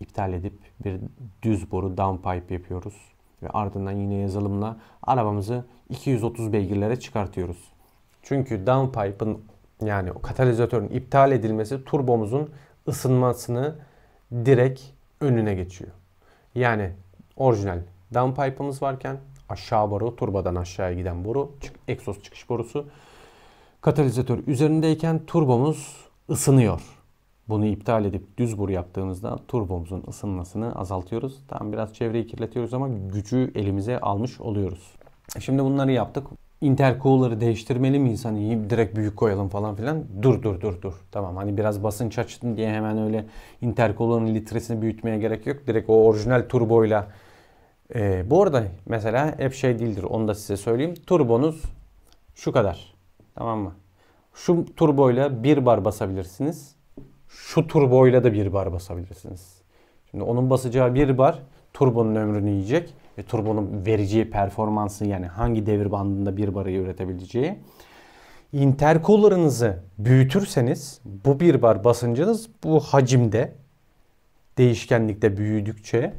iptal edip bir düz boru downpipe yapıyoruz. Ve ardından yine yazılımla arabamızı 230 beygirlere çıkartıyoruz. Çünkü downpipe'ın yani o katalizatörün iptal edilmesi turbomuzun ısınmasını direkt önüne geçiyor. Yani orijinal downpipe'ımız varken aşağı boru, turbodan aşağıya giden boru, egzoz çıkış borusu. Katalizatör üzerindeyken turbomuz ısınıyor. Bunu iptal edip düz boru yaptığımızda turbomuzun ısınmasını azaltıyoruz. Tamam biraz çevreyi kirletiyoruz ama gücü elimize almış oluyoruz. Şimdi bunları yaptık. Intercooler'ı değiştirmeli miyiz? Hani direkt büyük koyalım falan filan. Dur. Tamam hani biraz basınç açtın diye hemen öyle intercooler'ın litresini büyütmeye gerek yok. Direkt o orijinal turboyla. Bu arada mesela hep şey değildir. Onu da size söyleyeyim. Turbonuz şu kadar. Tamam mı? Şu turboyla 1 bar basabilirsiniz. Şu turboyla da 1 bar basabilirsiniz. Şimdi onun basacağı 1 bar turbonun ömrünü yiyecek. Ve turbonun vereceği performansı yani hangi devir bandında 1 barı üretebileceği. Intercooler'ınızı büyütürseniz bu 1 bar basıncınız bu hacimde değişkenlikte büyüdükçe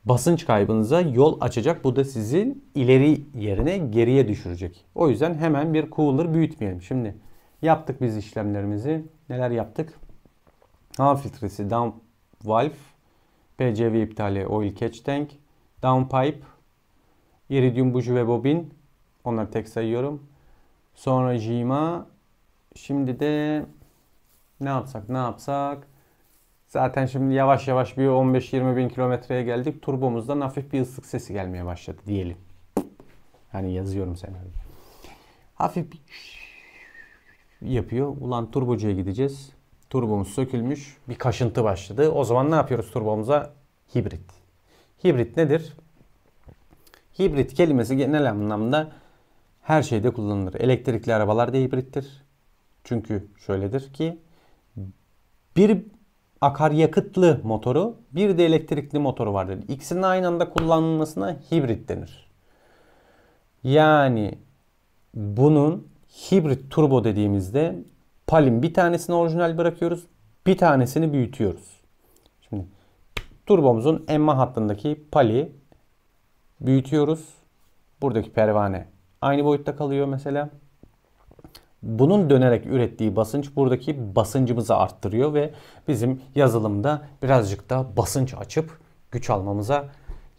basınç kaybınıza yol açacak. Bu da sizin ileri yerine geriye düşürecek. O yüzden hemen bir cooler büyütmeyelim. Şimdi yaptık biz işlemlerimizi. Neler yaptık? Hava filtresi, down valve, PCV iptali, oil catch tank, downpipe, iridium buji ve bobin. Onları tek sayıyorum. Sonra jima. Şimdi de ne yapsak? Zaten şimdi yavaş yavaş bir 15-20 bin kilometreye geldik. Turbomuzdan hafif bir ıslık sesi gelmeye başladı diyelim. Hani yazıyorum senaryo. Hafif bir yapıyor. Ulan turbocuya gideceğiz. Turbomuz sökülmüş. Bir kaşıntı başladı. O zaman ne yapıyoruz turbomuza? Hibrit. Hibrit nedir? Hibrit kelimesi genel anlamda her şeyde kullanılır. Elektrikli arabalar da hibrittir. Çünkü şöyledir ki bir akaryakıtlı motoru, bir de elektrikli motoru vardır. İkisinin aynı anda kullanılmasına hibrit denir. Yani bunun hibrit turbo dediğimizde palin bir tanesini orijinal bırakıyoruz, bir tanesini büyütüyoruz. Şimdi turbomuzun emme hattındaki pali büyütüyoruz. Buradaki pervane aynı boyutta kalıyor mesela. Bunun dönerek ürettiği basınç buradaki basıncımızı arttırıyor ve bizim yazılımda birazcık da basınç açıp güç almamıza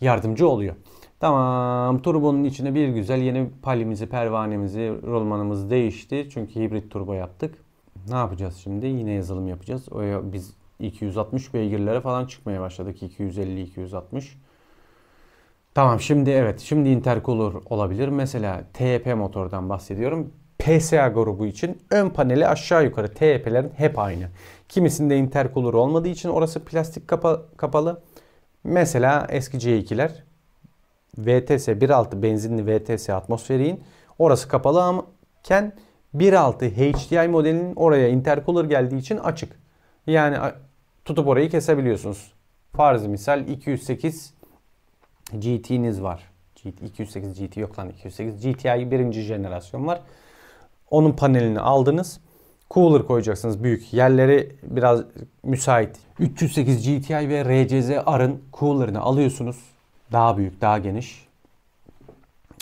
yardımcı oluyor. Tamam, turbonun içine bir güzel yeni palimizi, pervanemizi, rulmanımız değişti. Çünkü hibrit turbo yaptık. Ne yapacağız şimdi? Yine yazılım yapacağız. Biz 260 beygirlere falan çıkmaya başladık. 250-260. Tamam, şimdi intercooler olabilir. Mesela TEP motordan bahsediyorum. PSA grubu için ön paneli aşağı yukarı TEP'lerin hep aynı. Kimisinde intercooler olmadığı için orası plastik kapalı. Mesela eski C2'ler VTS 1.6 benzinli VTS atmosferiğin orası kapalı ama 1.6 HDI modelinin oraya intercooler geldiği için açık. Yani tutup orayı kesebiliyorsunuz. Farz misal 208 GT'niz var. 208 GT yok lan, 208 GTI birinci jenerasyon var. Onun panelini aldınız. Cooler koyacaksınız büyük. Yerleri biraz müsait. 308 GTI ve RCZ R'ın cooler'ını alıyorsunuz. Daha büyük, daha geniş.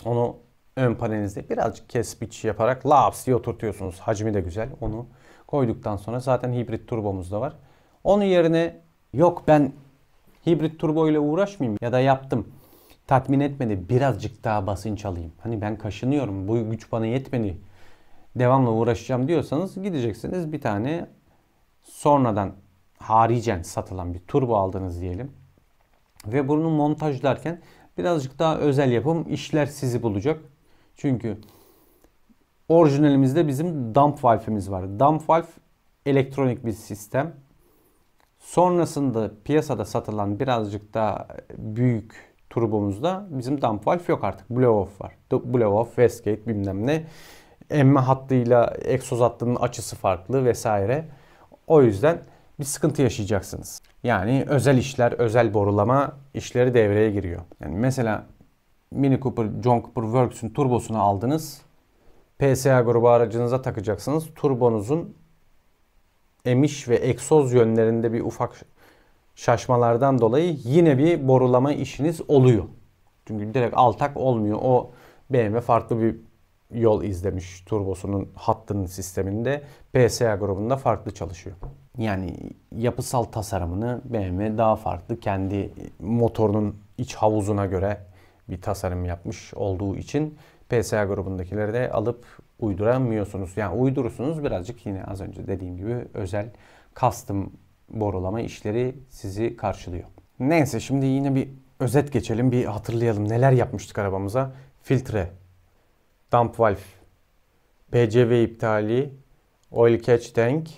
Onu ön panelinizde birazcık kes biç yaparak laps diye oturtuyorsunuz. Hacmi de güzel. Onu koyduktan sonra zaten hibrit turbomuz da var. Onun yerine yok ben hibrit turbo ile uğraşmayayım ya da yaptım, tatmin etmedi, birazcık daha basınç alayım. Hani ben kaşınıyorum, bu güç bana yetmedi, devamlı uğraşacağım diyorsanız gideceksiniz bir tane sonradan haricen satılan bir turbo aldınız diyelim. Ve bunu montajlarken birazcık daha özel yapım işler sizi bulacak. Çünkü orijinalimizde bizim dump valve'imiz var. Dump valve elektronik bir sistem. Sonrasında piyasada satılan birazcık daha büyük turbomuzda bizim dump valve yok artık. Blow off var. Blow off, wastegate bilmem ne. Emme hattıyla egzoz hattının açısı farklı vesaire. O yüzden bir sıkıntı yaşayacaksınız. Yani özel işler, özel borulama işleri devreye giriyor. Yani mesela Mini Cooper, John Cooper Works'ün turbosunu aldınız. PSA grubu aracınıza takacaksınız. Turbonuzun emiş ve egzoz yönlerinde bir ufak şaşmalardan dolayı yine bir borulama işiniz oluyor. Çünkü direkt altak olmuyor. O BMW farklı bir yol izlemiş turbosunun hattının sisteminde. PSA grubunda farklı çalışıyor. Yani yapısal tasarımını BMW daha farklı kendi motorunun iç havuzuna göre bir tasarım yapmış olduğu için PSA grubundakileri de alıp uyduramıyorsunuz. Yani uydurursunuz, birazcık yine az önce dediğim gibi özel custom borulama işleri sizi karşılıyor. Neyse, şimdi yine bir özet geçelim, bir hatırlayalım neler yapmıştık arabamıza. Filtre, dump valve, PCV iptali, oil catch tank,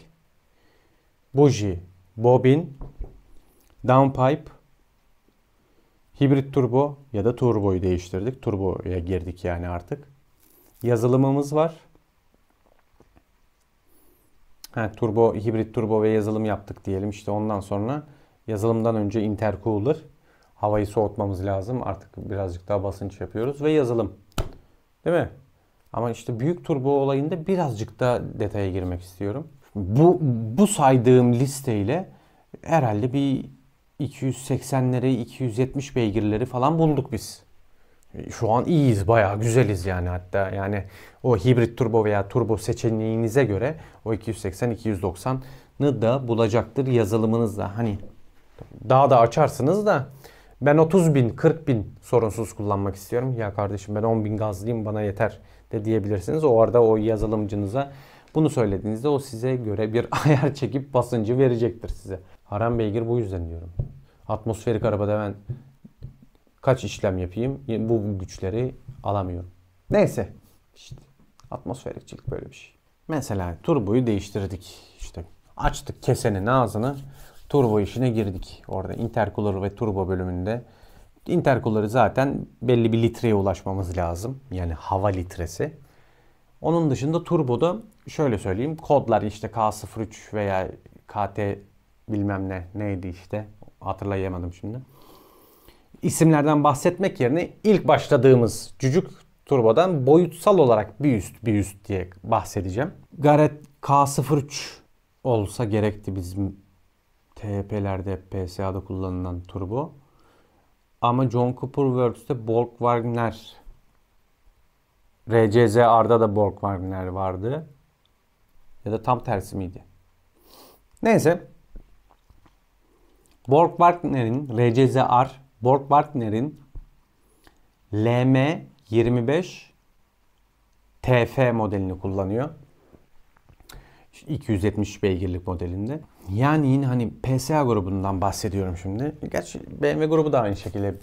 buji, bobin, downpipe, hibrit turbo ya da turboyu değiştirdik. Turboya girdik yani artık. Yazılımımız var. Turbo, hibrit turbo ve yazılım yaptık diyelim. İşte ondan sonra yazılımdan önce intercooler. Havayı soğutmamız lazım. Artık birazcık daha basınç yapıyoruz ve yazılım. Değil mi? Ama işte büyük turbo olayında birazcık daha detaya girmek istiyorum. Bu saydığım listeyle herhalde bir 280'leri, 270 beygirleri falan bulduk biz. Şu an iyiyiz, bayağı güzeliz yani. Hatta yani o hibrit turbo veya turbo seçeneğinize göre o 280-290'ı da bulacaktır yazılımınızda. Hani daha da açarsınız da ben 30 bin, 40 bin sorunsuz kullanmak istiyorum. Ya kardeşim ben 10 bin gazlayayım bana yeter de diyebilirsiniz. O arada o yazılımcınıza bunu söylediğinizde o size göre bir ayar çekip basıncı verecektir size. Haram beygir bu yüzden diyorum. Atmosferik arabada ben kaç işlem yapayım bu güçleri alamıyorum. Neyse işte atmosferikçilik böyle bir şey. Mesela turboyu değiştirdik. İşte açtık kesenin ağzını. Turbo işine girdik. Orada intercooler ve turbo bölümünde. Intercooler'ı zaten belli bir litreye ulaşmamız lazım. Yani hava litresi. Onun dışında turboda şöyle söyleyeyim. Kodlar işte K03 veya KT bilmem ne neydi işte. Hatırlayamadım şimdi. İsimlerden bahsetmek yerine ilk başladığımız cücük turbodan boyutsal olarak bir üst diye bahsedeceğim. Garrett K03 olsa gerekti bizim THP'lerde, PSA'da kullanılan turbo. Ama John Cooper Works'te Borg Wagner, RCZ-R'da da Borg Wagner vardı. Ya da tam tersi miydi? Neyse. Borg Wagner'in RCZ-R, Borg Wagner'in LM25 TF modelini kullanıyor. 270 beygirlik modelinde. Yani yine hani PSA grubundan bahsediyorum şimdi. Gerçi BMW grubu da aynı şekilde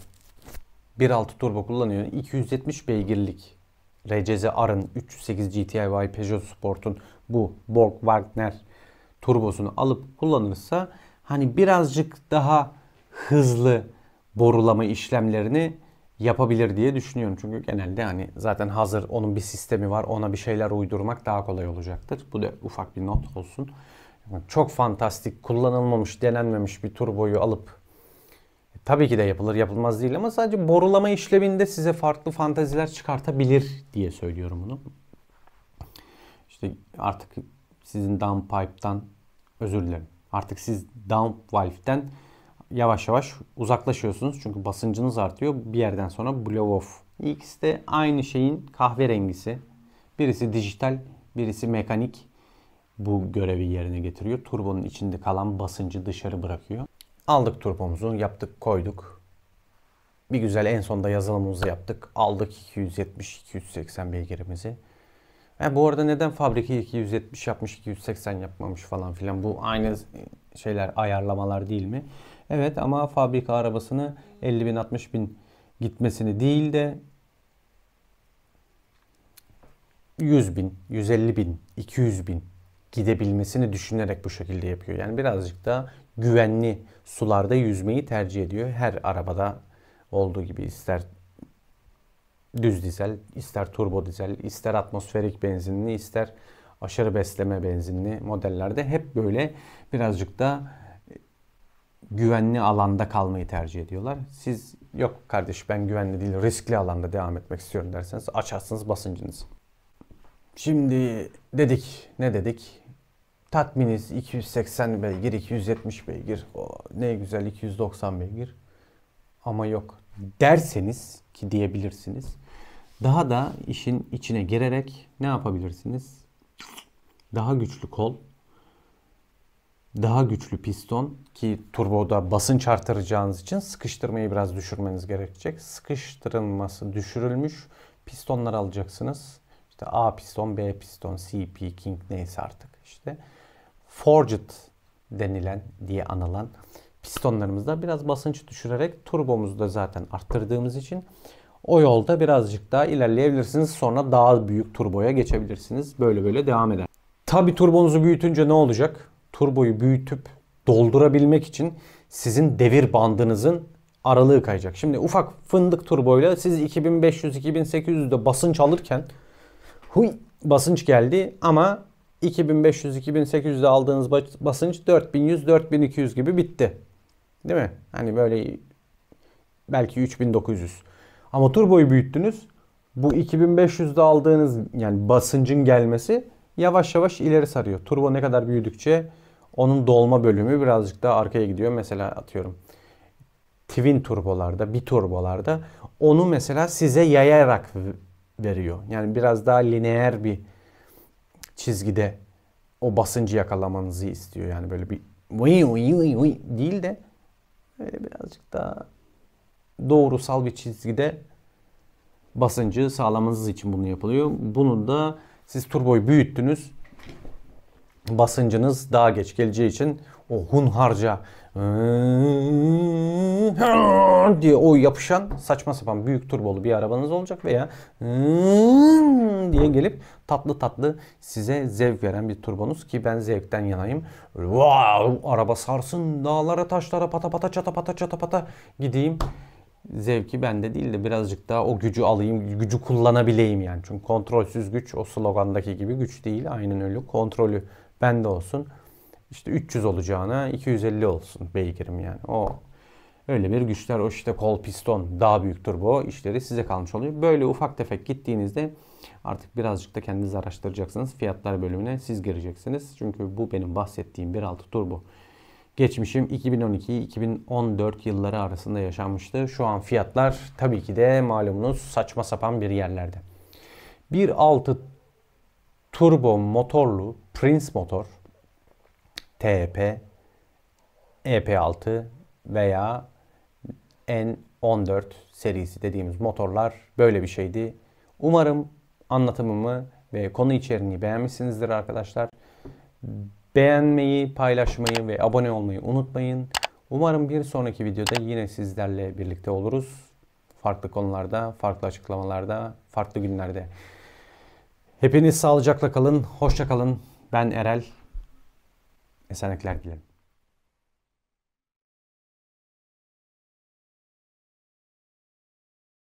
1.6 turbo kullanıyor. 270 beygirlik RCZ R'ın 308 GTI Peugeot Sport'un bu Borg Wagner turbosunu alıp kullanırsa hani birazcık daha hızlı borulama işlemlerini yapabilir diye düşünüyorum. Çünkü genelde hani zaten hazır onun bir sistemi var. Ona bir şeyler uydurmak daha kolay olacaktır. Bu da ufak bir not olsun. Çok fantastik, kullanılmamış, denenmemiş bir turboyu alıp tabii ki de yapılır, yapılmaz değil ama sadece borulama işleminde size farklı fantaziler çıkartabilir diye söylüyorum bunu. İşte artık sizin downpipe'dan özür dilerim. Artık siz downvalve'den yavaş yavaş uzaklaşıyorsunuz. Çünkü basıncınız artıyor. Bir yerden sonra blow off. İkisi de aynı şeyin kahverengisi. Birisi dijital, birisi mekanik. Bu görevi yerine getiriyor. Turbonun içinde kalan basıncı dışarı bırakıyor. Aldık turbomuzu, yaptık, koyduk. Bir güzel en sonda yazılımımızı yaptık. Aldık 270-280 beygirimizi. Bu arada neden fabrika 270 yapmış, 280 yapmamış falan filan. Bu aynı şeyler, ayarlamalar değil mi? Evet ama fabrika arabasını 50 bin 60 bin gitmesini değil de 100 bin, 150 bin, 200 bin gidebilmesini düşünerek bu şekilde yapıyor. Yani birazcık da güvenli sularda yüzmeyi tercih ediyor. Her arabada olduğu gibi ister düz dizel, ister turbo dizel, ister atmosferik benzinli, ister aşırı besleme benzinli modellerde hep böyle birazcık da güvenli alanda kalmayı tercih ediyorlar. Siz yok kardeş ben güvenli değil riskli alanda devam etmek istiyorum derseniz açarsınız basıncınızı. Şimdi dedik ne dedik? Tatminiz 280 beygir, 270 beygir, ne güzel 290 beygir ama yok derseniz ki diyebilirsiniz. Daha da işin içine girerek ne yapabilirsiniz? Daha güçlü kol, daha güçlü piston ki turboda basınç artıracağınız için sıkıştırmayı biraz düşürmeniz gerekecek. Sıkıştırılması düşürülmüş pistonlar alacaksınız. İşte A piston, B piston, CP, King neyse artık işte. Forged denilen diye anılan pistonlarımızda biraz basınç düşürerek turbomuzu da zaten arttırdığımız için o yolda birazcık daha ilerleyebilirsiniz. Sonra daha büyük turboya geçebilirsiniz. Böyle böyle devam eder. Tabi turbonuzu büyütünce ne olacak? Turboyu büyütüp doldurabilmek için sizin devir bandınızın aralığı kayacak. Şimdi ufak fındık turboyla siz 2500-2800'de basınç alırken basınç geldi ama 2500-2800'de aldığınız basınç 4100-4200 gibi bitti. Değil mi? Hani böyle belki 3900. Ama turboyu büyüttünüz. Bu 2500'de aldığınız yani basıncın gelmesi yavaş yavaş ileri sarıyor. Turbo ne kadar büyüdükçe onun dolma bölümü birazcık daha arkaya gidiyor. Mesela atıyorum twin turbolarda, biturbolarda onu mesela size yayarak veriyor. Yani biraz daha lineer bir çizgide o basıncı yakalamanızı istiyor. Yani böyle bir vıy vıy vıy vıy değil de böyle birazcık daha doğrusal bir çizgide basıncı sağlamanız için bunu yapılıyor. Bunun da siz turboyu büyüttünüz. Basıncınız daha geç geleceği için o hunharca diye o yapışan saçma sapan büyük turbolu bir arabanız olacak veya diye gelip tatlı tatlı size zevk veren bir turbonuz ki ben zevkten yanayım. Wow, araba sarsın dağlara taşlara pata pata çata pata çata pata gideyim. Zevki bende değil de birazcık daha o gücü alayım, gücü kullanabileyim yani. Çünkü kontrolsüz güç o slogandaki gibi güç değil. Aynen öyle. Kontrolü bende olsun. İşte 300 olacağına 250 olsun beygirim yani. O öyle bir güçler, o işte kol piston, daha büyük turbo işleri size kalmış oluyor. Böyle ufak tefek gittiğinizde artık birazcık da kendiniz araştıracaksınız. Fiyatlar bölümüne siz gireceksiniz. Çünkü bu benim bahsettiğim 1.6 turbo. Geçmişim 2012-2014 yılları arasında yaşanmıştı. Şu an fiyatlar tabii ki de malumunuz saçma sapan bir yerlerde. 1.6 turbo motorlu Prince motor TEP, EP6 veya N14 serisi dediğimiz motorlar böyle bir şeydi. Umarım anlatımımı ve konu içeriğini beğenmişsinizdir arkadaşlar. Beğenmeyi, paylaşmayı ve abone olmayı unutmayın. Umarım bir sonraki videoda yine sizlerle birlikte oluruz. Farklı konularda, farklı açıklamalarda, farklı günlerde. Hepiniz sağlıcakla kalın, hoşça kalın. Ben Erel. Esenlikler dilerim.